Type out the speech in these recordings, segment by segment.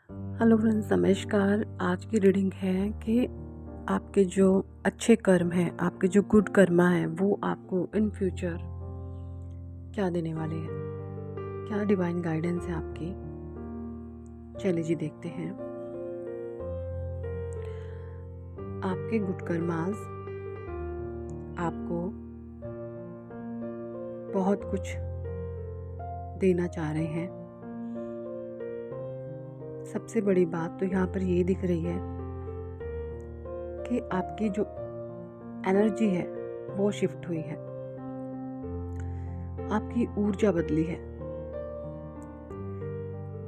Hello friends, नमस्कार। आज की रीडिंग है कि आपके जो अच्छे कर्म हैं, आपके जो गुड कर्मा हैं, वो आपको इन फ्यूचर क्या देने वाले हैं। क्या डिवाइन गाइडेंस है आपकी। चलिए जी देखते हैं। आपके गुड कर्मास आपको बहुत कुछ देना चाह रहे हैं। सबसे बड़ी बात तो यहाँ पर ये दिख रही है कि आपकी जो एनर्जी है वो शिफ्ट हुई है, आपकी ऊर्जा बदली है।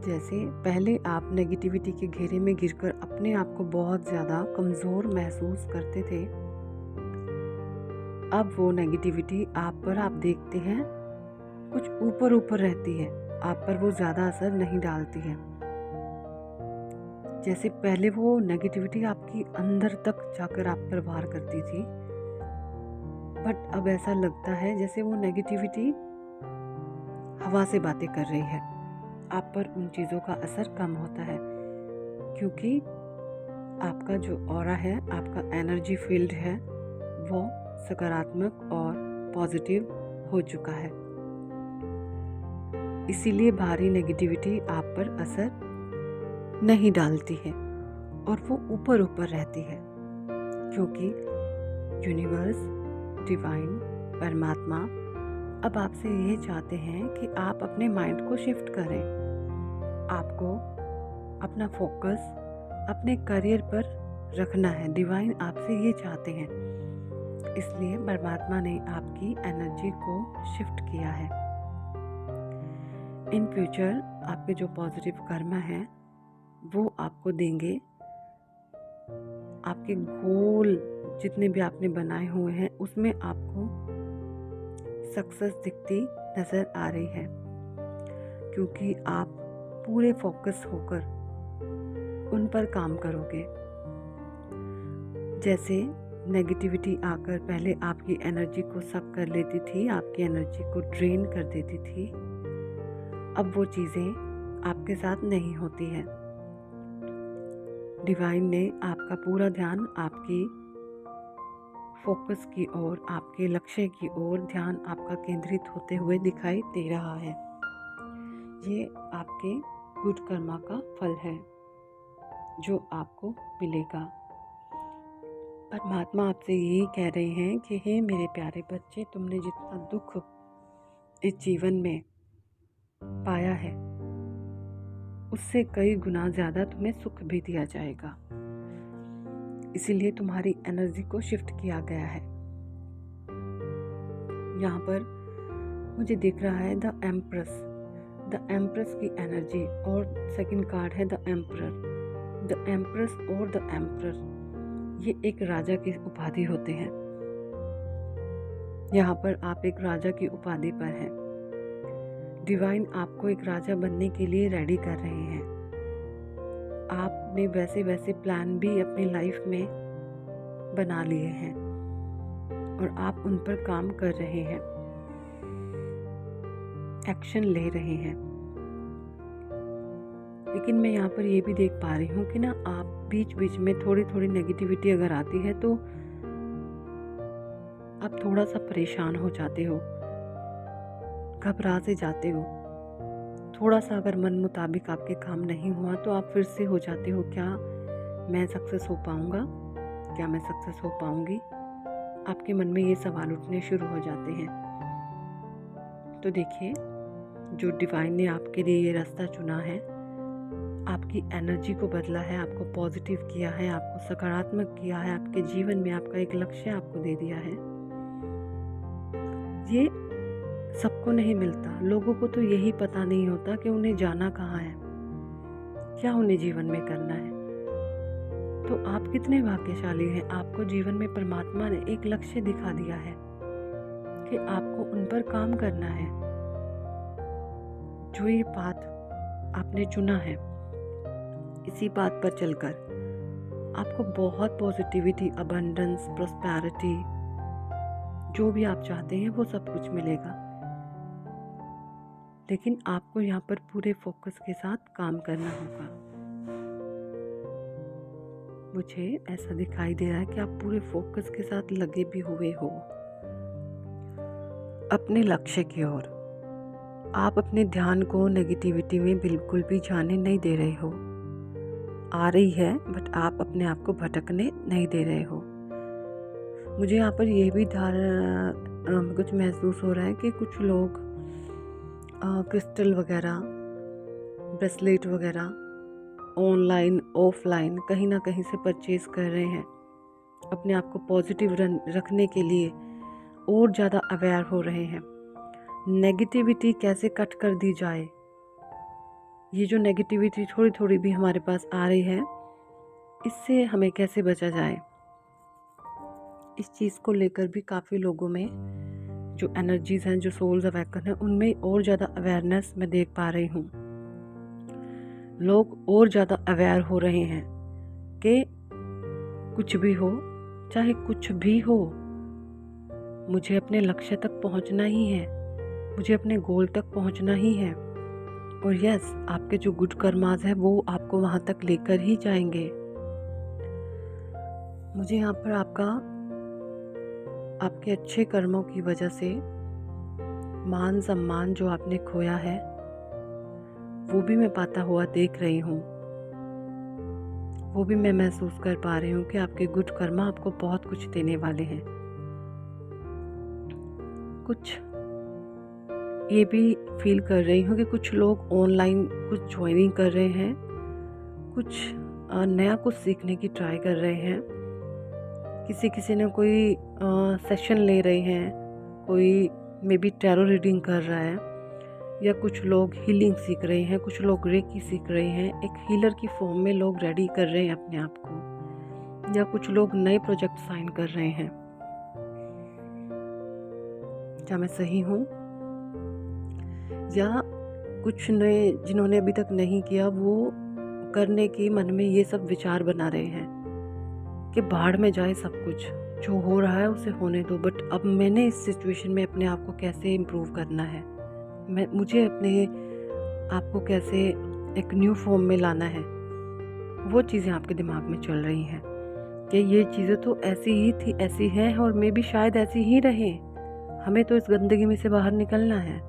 जैसे पहले आप नेगेटिविटी के घेरे में गिरकर अपने आप को बहुत ज़्यादा कमज़ोर महसूस करते थे, अब वो नेगेटिविटी आप पर आप देखते हैं कुछ ऊपर ऊपर रहती है, आप पर वो ज़्यादा असर नहीं डालती है। जैसे पहले वो नेगेटिविटी आपकी अंदर तक जाकर आप पर वार करती थी, बट अब ऐसा लगता है जैसे वो नेगेटिविटी हवा से बातें कर रही है। आप पर उन चीज़ों का असर कम होता है, क्योंकि आपका जो ऑरा है, आपका एनर्जी फील्ड है, वो सकारात्मक और पॉजिटिव हो चुका है। इसीलिए बाहरी नेगेटिविटी आप पर असर नहीं डालती है और वो ऊपर ऊपर रहती है, क्योंकि यूनिवर्स, डिवाइन, परमात्मा अब आपसे ये चाहते हैं कि आप अपने माइंड को शिफ्ट करें। आपको अपना फोकस अपने करियर पर रखना है। डिवाइन आपसे ये चाहते हैं, इसलिए परमात्मा ने आपकी एनर्जी को शिफ्ट किया है। इन फ्यूचर आपके जो पॉजिटिव कर्म हैं वो आपको देंगे। आपके गोल जितने भी आपने बनाए हुए हैं उसमें आपको सक्सेस दिखती नज़र आ रही है, क्योंकि आप पूरे फोकस होकर उन पर काम करोगे। जैसे नेगेटिविटी आकर पहले आपकी एनर्जी को सक कर लेती थी, आपकी एनर्जी को ड्रेन कर देती थी, अब वो चीज़ें आपके साथ नहीं होती है। डिवाइन ने आपका पूरा ध्यान आपकी फोकस की ओर, आपके लक्ष्य की ओर ध्यान आपका केंद्रित होते हुए दिखाई दे रहा है। ये आपके गुड कर्मा का फल है जो आपको मिलेगा। परमात्मा आपसे यही कह रहे हैं कि हे मेरे प्यारे बच्चे, तुमने जितना दुख इस जीवन में पाया है उससे कई गुना ज़्यादा तुम्हें सुख भी दिया जाएगा। इसीलिए तुम्हारी एनर्जी को शिफ्ट किया गया है। यहाँ पर मुझे दिख रहा है द एम्प्रेस की एनर्जी, और सेकंड कार्ड है द एम्परर। द एम्प्रेस और द एम्परर ये एक राजा की उपाधि होते हैं। यहाँ पर आप एक राजा की उपाधि पर हैं। डिवाइन आपको एक राजा बनने के लिए रेडी कर रहे हैं। आपने वैसे वैसे प्लान भी अपनी लाइफ में बना लिए हैं और आप उन पर काम कर रहे हैं, एक्शन ले रहे हैं। लेकिन मैं यहाँ पर ये भी देख पा रही हूँ कि ना, आप बीच बीच में थोड़ी थोड़ी नेगेटिविटी अगर आती है तो आप थोड़ा सा परेशान हो जाते हो, घबरा से जाते हो। थोड़ा सा अगर मन मुताबिक आपके काम नहीं हुआ तो आप फिर से हो जाते हो, क्या मैं सक्सेस हो पाऊँगा, क्या मैं सक्सेस हो पाऊँगी। आपके मन में ये सवाल उठने शुरू हो जाते हैं। तो देखिए, जो डिवाइन ने आपके लिए ये रास्ता चुना है, आपकी एनर्जी को बदला है, आपको पॉजिटिव किया है, आपको सकारात्मक किया है, आपके जीवन में आपका एक लक्ष्य आपको दे दिया है। ये सबको नहीं मिलता। लोगों को तो यही पता नहीं होता कि उन्हें जाना कहाँ है, क्या उन्हें जीवन में करना है। तो आप कितने भाग्यशाली हैं। आपको जीवन में परमात्मा ने एक लक्ष्य दिखा दिया है कि आपको उन पर काम करना है। जो ये पाथ आपने चुना है, इसी बात पर चलकर आपको बहुत पॉजिटिविटी, अबंडेंस, प्रॉस्पेरिटी, जो भी आप चाहते हैं वो सब कुछ मिलेगा। लेकिन आपको यहाँ पर पूरे फोकस के साथ काम करना होगा। मुझे ऐसा दिखाई दे रहा है कि आप पूरे फोकस के साथ लगे भी हुए हो अपने लक्ष्य की ओर। आप अपने ध्यान को नेगेटिविटी में बिल्कुल भी जाने नहीं दे रहे हो। आ रही है बट आप अपने आप को भटकने नहीं दे रहे हो। मुझे यहाँ पर यह भी कुछ महसूस हो रहा है कि कुछ लोग क्रिस्टल वगैरह, ब्रेसलेट वगैरह ऑनलाइन ऑफलाइन कहीं ना कहीं से परचेज कर रहे हैं अपने आप को पॉजिटिव रखने के लिए, और ज़्यादा अवेयर हो रहे हैं। नेगेटिविटी कैसे कट कर दी जाए, ये जो नेगेटिविटी थोड़ी थोड़ी भी हमारे पास आ रही है, इससे हमें कैसे बचा जाए, इस चीज़ को लेकर भी काफ़ी लोगों में जो एनर्जीज हैं, जो सोल्स अवेकन हैं, उनमें और ज़्यादा अवेयरनेस मैं देख पा रही हूँ। लोग और ज़्यादा अवेयर हो रहे हैं कि कुछ भी हो, चाहे कुछ भी हो, मुझे अपने लक्ष्य तक पहुँचना ही है, मुझे अपने गोल तक पहुँचना ही है। और यस, आपके जो गुड कर्मास है वो आपको वहाँ तक लेकर ही जाएंगे। मुझे यहाँ पर आपके अच्छे कर्मों की वजह से मान सम्मान जो आपने खोया है वो भी मैं पाता हुआ देख रही हूँ। वो भी मैं महसूस कर पा रही हूँ कि आपके गुड कर्मा आपको बहुत कुछ देने वाले हैं। कुछ ये भी फील कर रही हूँ कि कुछ लोग ऑनलाइन कुछ ज्वाइनिंग कर रहे हैं, कुछ नया कुछ सीखने की ट्राई कर रहे हैं। किसी ने कोई सेशन ले रहे हैं, कोई मे बी टैरो रीडिंग कर रहा है, या कुछ लोग हीलिंग सीख रहे हैं, कुछ लोग रेकी सीख रहे हैं। एक हीलर की फॉर्म में लोग रेडी कर रहे हैं अपने आप को, या कुछ लोग नए प्रोजेक्ट साइन कर रहे हैं। क्या मैं सही हूँ? या कुछ नए जिन्होंने अभी तक नहीं किया वो करने के मन में ये सब विचार बना रहे हैं कि भाड़ में जाए सब कुछ, जो हो रहा है उसे होने दो। बट अब मैंने इस सिचुएशन में अपने आप को कैसे इम्प्रूव करना है, मुझे अपने आप को कैसे एक न्यू फॉर्म में लाना है, वो चीज़ें आपके दिमाग में चल रही हैं कि ये चीज़ें तो ऐसी ही थी, ऐसी हैं, और मे भी शायद ऐसी ही रहे। हमें तो इस गंदगी में से बाहर निकलना है।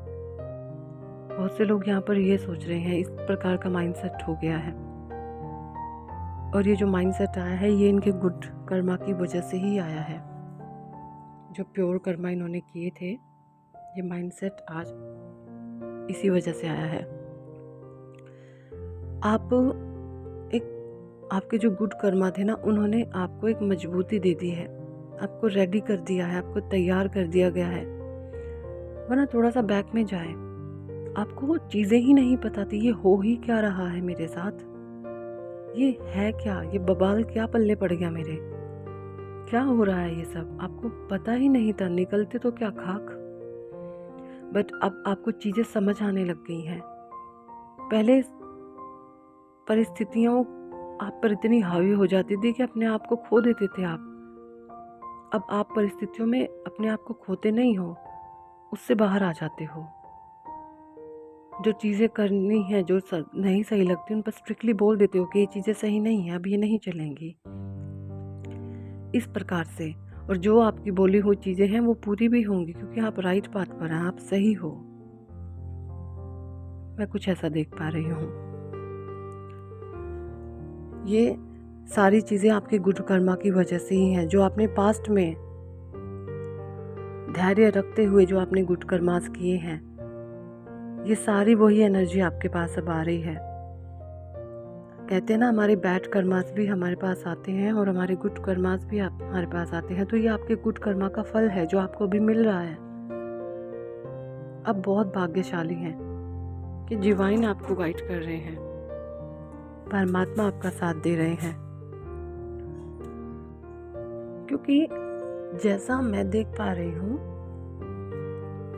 बहुत से लोग यहाँ पर ये सोच रहे हैं, इस प्रकार का माइंडसेट हो गया है। और ये जो माइंडसेट आया है ये इनके गुड कर्मा की वजह से ही आया है। जो प्योर कर्मा इन्होंने किए थे, ये माइंडसेट आज इसी वजह से आया है। आपके जो गुड कर्मा थे ना, उन्होंने आपको एक मजबूती दे दी है, आपको रेडी कर दिया है, आपको तैयार कर दिया गया है। वरना थोड़ा सा बैक में जाए, आपको वो चीज़ें ही नहीं पता थी, ये हो ही क्या रहा है मेरे साथ, ये है क्या, ये बबाल क्या पल्ले पड़ गया मेरे, क्या हो रहा है, ये सब आपको पता ही नहीं था। निकलते तो क्या खाक। बट अब आपको चीज़ें समझ आने लग गई हैं। पहले परिस्थितियों आप पर इतनी हावी हो जाती थी कि अपने आप को खो देते थे आप। अब आप परिस्थितियों में अपने आप को खोते नहीं हो, उससे बाहर आ जाते हो। जो चीज़ें करनी है, जो नहीं सही लगती, उन पर स्ट्रिक्टली बोल देते हो कि ये चीज़ें सही नहीं है, अब ये नहीं चलेंगी, इस प्रकार से। और जो आपकी बोली हुई चीज़ें हैं वो पूरी भी होंगी, क्योंकि आप राइट पाथ पर हैं, आप सही हो। मैं कुछ ऐसा देख पा रही हूँ। ये सारी चीज़ें आपके गुड कर्मा की वजह से ही हैं। जो आपने पास्ट में धैर्य रखते हुए जो आपने गुड कर्मास किए हैं, ये सारी वही एनर्जी आपके पास अब आ रही है। कहते हैं ना, हमारे बैड कर्मास भी हमारे पास आते हैं और हमारे गुड कर्मास भी हमारे पास आते हैं। तो ये आपके गुड कर्मा का फल है जो आपको अभी मिल रहा है। आप बहुत भाग्यशाली हैं कि डिवाइन आपको गाइड कर रहे हैं, परमात्मा आपका साथ दे रहे हैं। क्योंकि जैसा मैं देख पा रही हूँ,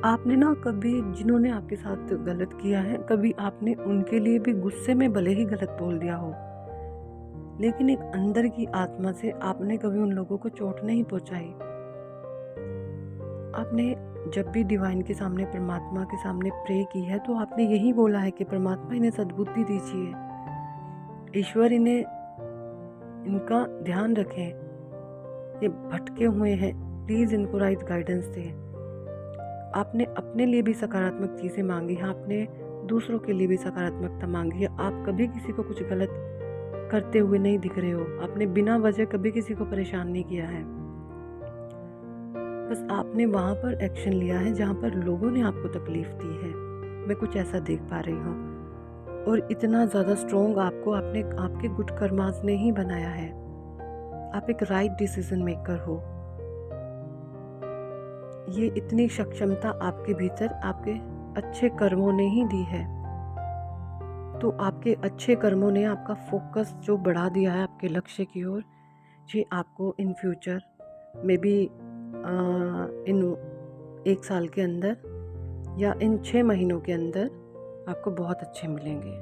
आपने ना कभी जिन्होंने आपके साथ गलत किया है, कभी आपने उनके लिए भी गुस्से में भले ही गलत बोल दिया हो, लेकिन एक अंदर की आत्मा से आपने कभी उन लोगों को चोट नहीं पहुंचाई। आपने जब भी डिवाइन के सामने, परमात्मा के सामने प्रे की है, तो आपने यही बोला है कि परमात्मा इन्हें सद्बुद्धि दीजिए, ईश्वर इन्हें इनका ध्यान रखें, ये भटके हुए हैं, प्लीज़ इनको राइट गाइडेंस दें। आपने अपने लिए भी सकारात्मक चीज़ें मांगी हैं, आपने दूसरों के लिए भी सकारात्मकता मांगी है। आप कभी किसी को कुछ गलत करते हुए नहीं दिख रहे हो, आपने बिना वजह कभी किसी को परेशान नहीं किया है। बस आपने वहाँ पर एक्शन लिया है जहाँ पर लोगों ने आपको तकलीफ़ दी है, मैं कुछ ऐसा देख पा रही हूँ। और इतना ज़्यादा स्ट्रॉन्ग आपको आपके गुड कर्मास ने ही बनाया है। आप एक राइट डिसीजन मेकर हो। ये इतनी सक्षमता आपके भीतर आपके अच्छे कर्मों ने ही दी है। तो आपके अच्छे कर्मों ने आपका फोकस जो बढ़ा दिया है आपके लक्ष्य की ओर, ये आपको इन फ्यूचर में भी इन 1 साल के अंदर या इन 6 महीनों के अंदर आपको बहुत अच्छे मिलेंगे।